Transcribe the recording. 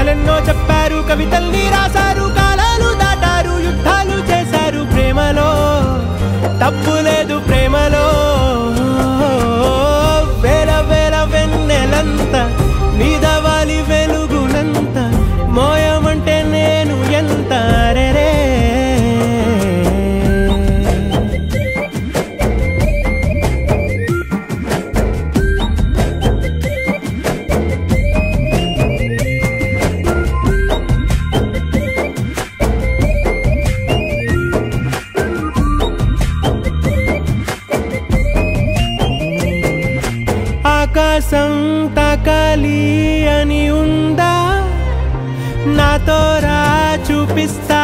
కథలెన్నో చెప్పారు, కవితల్ని రాశారు, కాలాలు దాటారు, యుద్ధాలు చేశారు. ప్రేమలో తప్పు లేదు, ప్రేమలో వేల వేల వెన్నెలంత మీద వాలి వెలుగునంత మోయమంటే నేను ఎంత రే. ఆకాశం తాకాలి అని ఉందా, నాతో రా చూపిస్తా